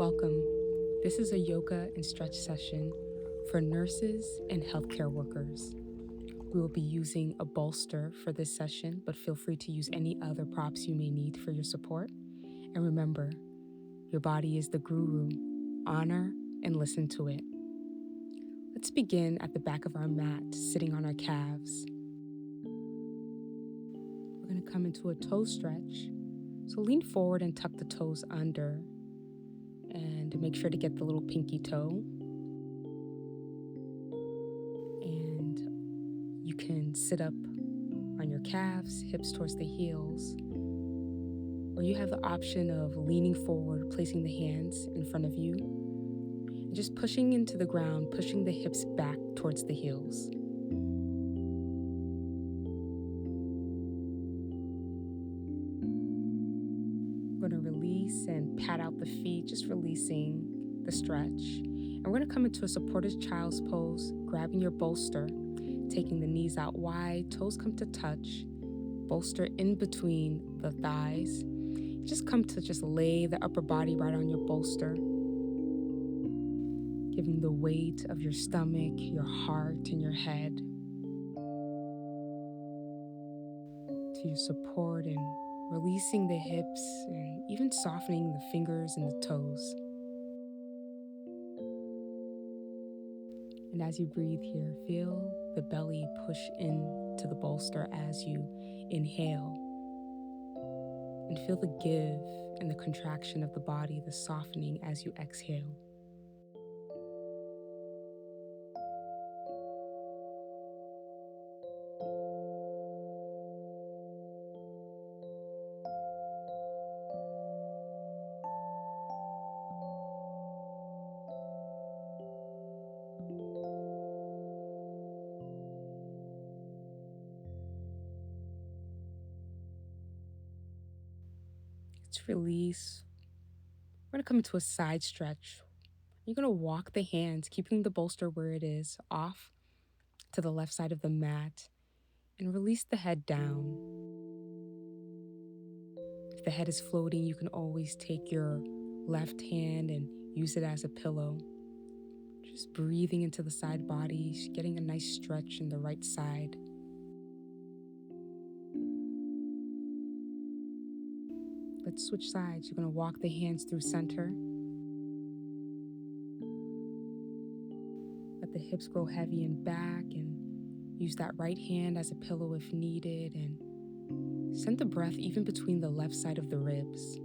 Welcome. This is a yoga and stretch session for nurses and healthcare workers. We will be using a bolster for this session, but feel free to use any other props you may need for your support. And remember, your body is the guru. Honor and listen to it. Let's begin at the back of our mat, sitting on our calves. We're going to come into a toe stretch. So lean forward and tuck the toes under. And make sure to get the little pinky toe. And you can sit up on your calves, hips towards the heels. Or you have the option of leaning forward, placing the hands in front of you, and just pushing into the ground, pushing the hips back towards the heels. We're going to release and pat out the feet, just releasing the stretch. And we're going to come into a supported child's pose, grabbing your bolster, taking the knees out wide, toes come to touch, bolster in between the thighs. Just come to just lay the upper body right on your bolster, giving the weight of your stomach, your heart, and your head to your support, and releasing the hips and even softening the fingers and the toes. And as you breathe here, feel the belly push into the bolster as you inhale. And feel the give and the contraction of the body, the softening as you exhale. Let's release. We're going to come into a side stretch. You're going to walk the hands, keeping the bolster where it is, off to the left side of the mat, and release the head down. If the head is floating, you can always take your left hand and use it as a pillow. Just breathing into the side body, getting a nice stretch in the right side. Let's switch sides. You're going to walk the hands through center. Let the hips grow heavy and back, and use that right hand as a pillow if needed, and send the breath even between the left side of the ribs.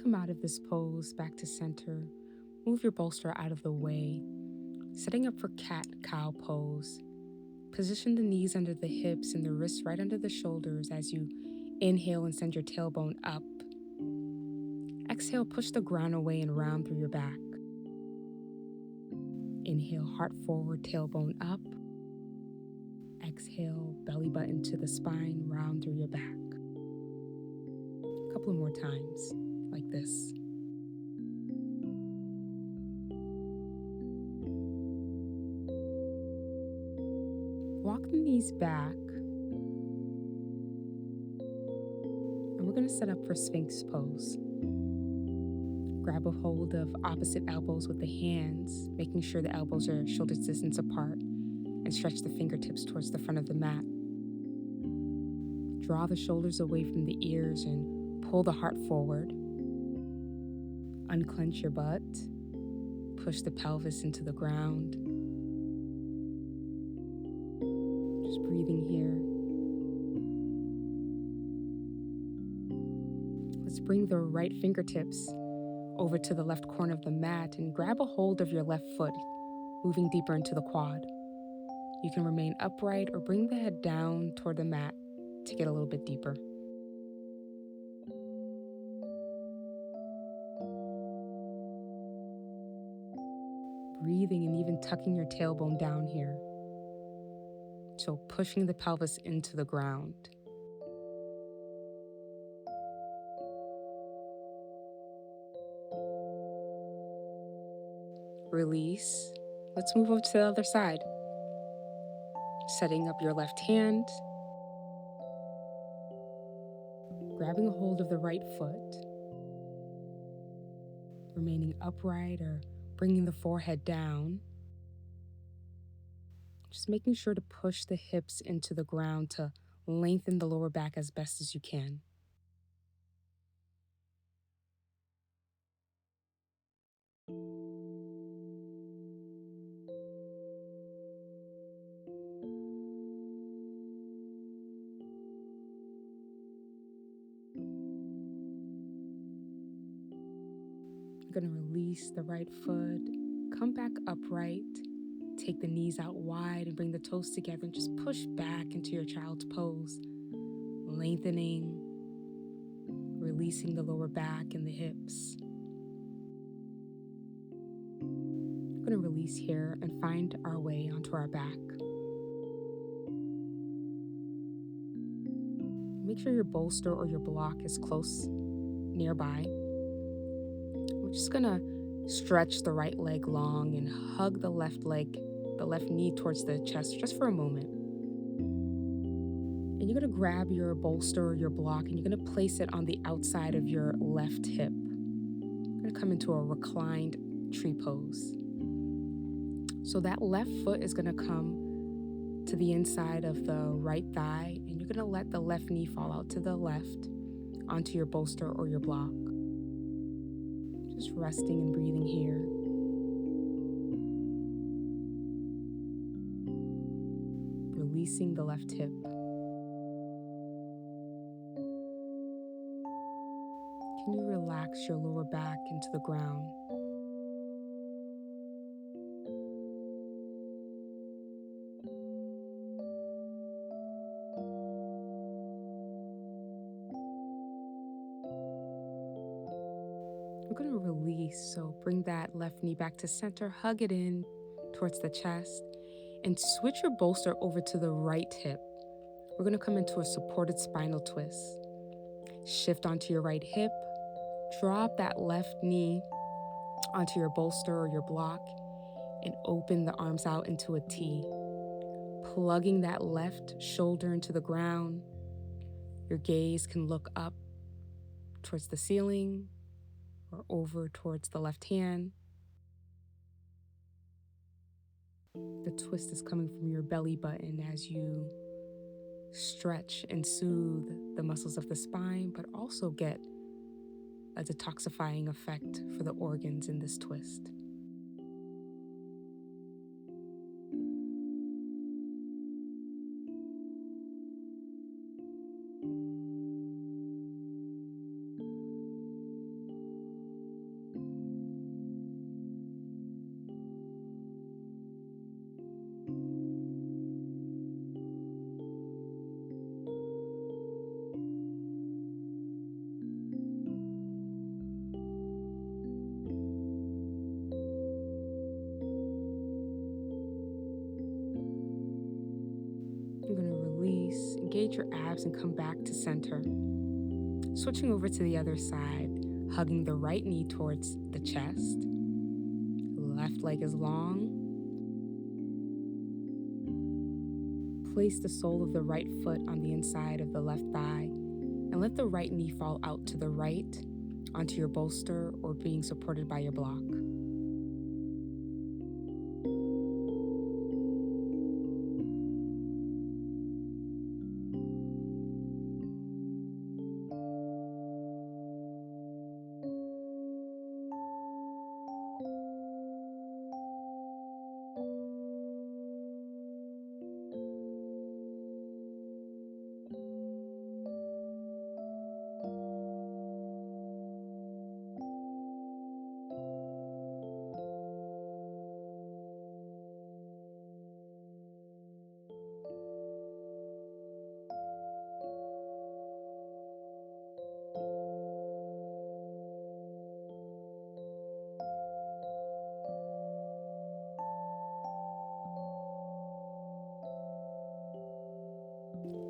Come out of this pose back to center. Move your bolster out of the way. Setting up for cat-cow pose. Position the knees under the hips and the wrists right under the shoulders as you inhale and send your tailbone up. Exhale, push the ground away and round through your back. Inhale, heart forward, tailbone up. Exhale, belly button to the spine, round through your back. A couple more times. Like this. Walk the knees back. And we're going to set up for Sphinx pose. Grab a hold of opposite elbows with the hands, making sure the elbows are shoulder distance apart, and stretch the fingertips towards the front of the mat. Draw the shoulders away from the ears and pull the heart forward. Unclench your butt, push the pelvis into the ground. Just breathing here. Let's bring the right fingertips over to the left corner of the mat and grab a hold of your left foot, moving deeper into the quad. You can remain upright or bring the head down toward the mat to get a little bit deeper. Breathing and even tucking your tailbone down here. So pushing the pelvis into the ground. release. Let's move over to the other side. Setting up your left hand, grabbing a hold of the right foot, remaining upright or bringing the forehead down. Just making sure to push the hips into the ground to lengthen the lower back as best as you can. You're going to release the right foot, come back upright, take the knees out wide and bring the toes together and just push back into your child's pose, lengthening, releasing the lower back and the hips. We're going to release here and find our way onto our back. Make sure your bolster or your block is close nearby. We're just going to stretch the right leg long and hug the left knee towards the chest just for a moment. And you're going to grab your bolster or your block and you're going to place it on the outside of your left hip. You're going to come into a reclined tree pose. So that left foot is going to come to the inside of the right thigh, and you're going to let the left knee fall out to the left onto your bolster or your block. Just resting and breathing here. Releasing the left hip. Can you relax your lower back into the ground? We're going to release, so bring that left knee back to center, hug it in towards the chest, and switch your bolster over to the right hip. We're going to come into a supported spinal twist. Shift onto your right hip, drop that left knee onto your bolster or your block, and open the arms out into a T. Plugging that left shoulder into the ground. Your gaze can look up towards the ceiling or over towards the left hand. The twist is coming from your belly button as you stretch and soothe the muscles of the spine, but also get a detoxifying effect for the organs in this twist. You're going to release, engage your abs and come back to center. Switching over to the other side, hugging the right knee towards the chest. Left leg is long. Place the sole of the right foot on the inside of the left thigh and let the right knee fall out to the right onto your bolster or being supported by your block.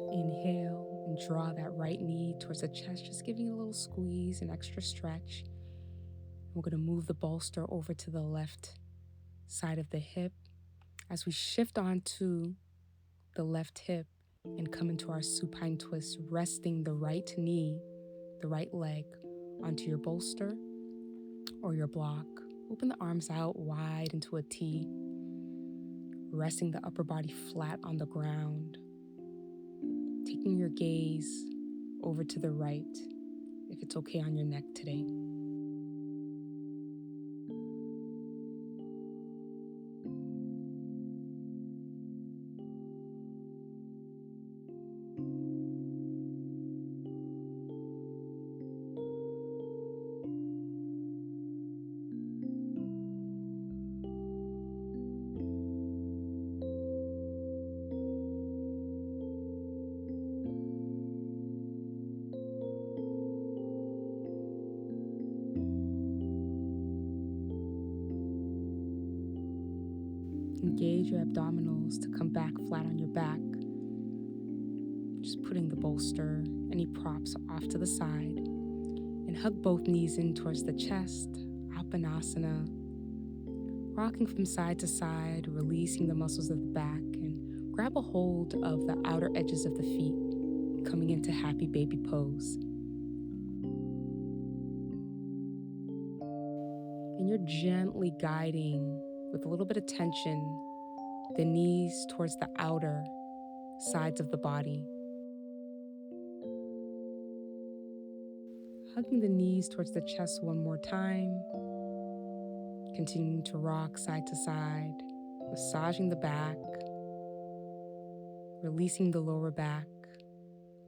Inhale and draw that right knee towards the chest, just giving it a little squeeze and extra stretch. We're going to move the bolster over to the left side of the hip as we shift onto the left hip and come into our supine twist, resting the right knee, the right leg onto your bolster or your block. Open the arms out wide into a T, resting the upper body flat on the ground, taking your gaze over to the right, if it's okay on your neck today. Engage your abdominals to come back flat on your back. Just putting the bolster, any props off to the side, and hug both knees in towards the chest, Apanasana, rocking from side to side, releasing the muscles of the back, and grab a hold of the outer edges of the feet, coming into happy baby pose. And you're gently guiding, with a little bit of tension, the knees towards the outer sides of the body. Hugging the knees towards the chest one more time. Continuing to rock side to side, massaging the back, releasing the lower back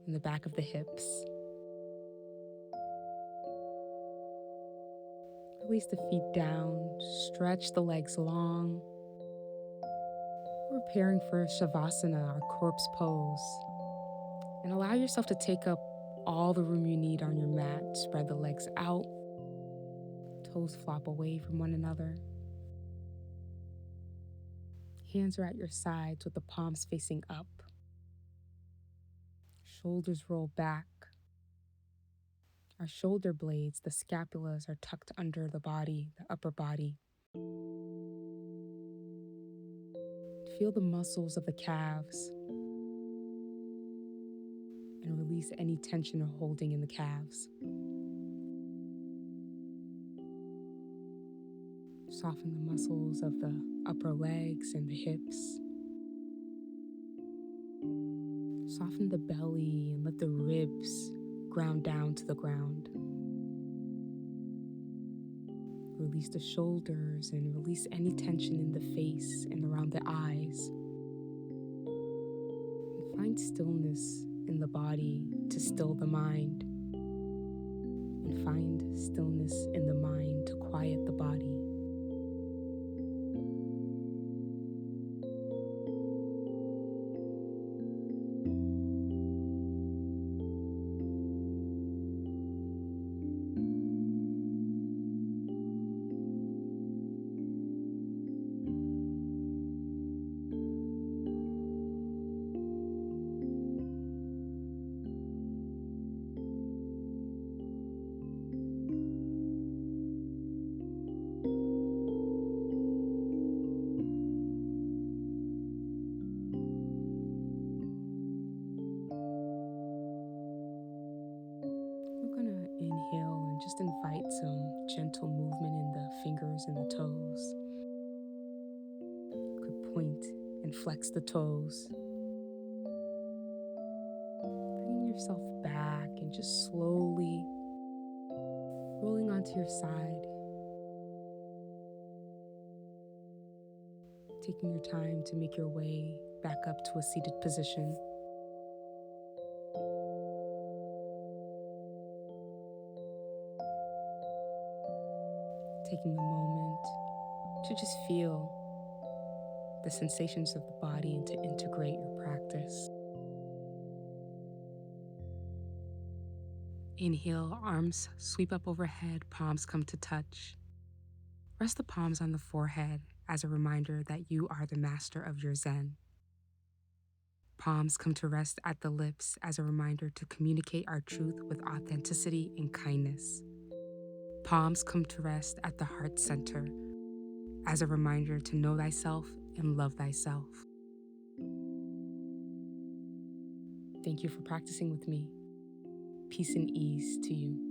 and the back of the hips. Release the feet down, stretch the legs long. We're preparing for Shavasana, our corpse pose. And allow yourself to take up all the room you need on your mat. Spread the legs out, toes flop away from one another. Hands are at your sides with the palms facing up. Shoulders roll back. Our shoulder blades, the scapulas, are tucked under the body, the upper body. Feel the muscles of the calves and release any tension or holding in the calves. Soften the muscles of the upper legs and the hips. Soften the belly and let the ribs ground down to the ground. Release the shoulders and release any tension in the face and around the eyes. And find stillness in the body to still the mind. And find stillness in the mind to quiet the body. Inhale and just invite some gentle movement in the fingers and the toes. You could point and flex the toes. Bringing yourself back and just slowly rolling onto your side. Taking your time to make your way back up to a seated position. Taking a moment to just feel the sensations of the body and to integrate your practice. Inhale, arms sweep up overhead, palms come to touch. Rest the palms on the forehead as a reminder that you are the master of your Zen. Palms come to rest at the lips as a reminder to communicate our truth with authenticity and kindness. Palms come to rest at the heart center as a reminder to know thyself and love thyself. Thank you for practicing with me. Peace and ease to you.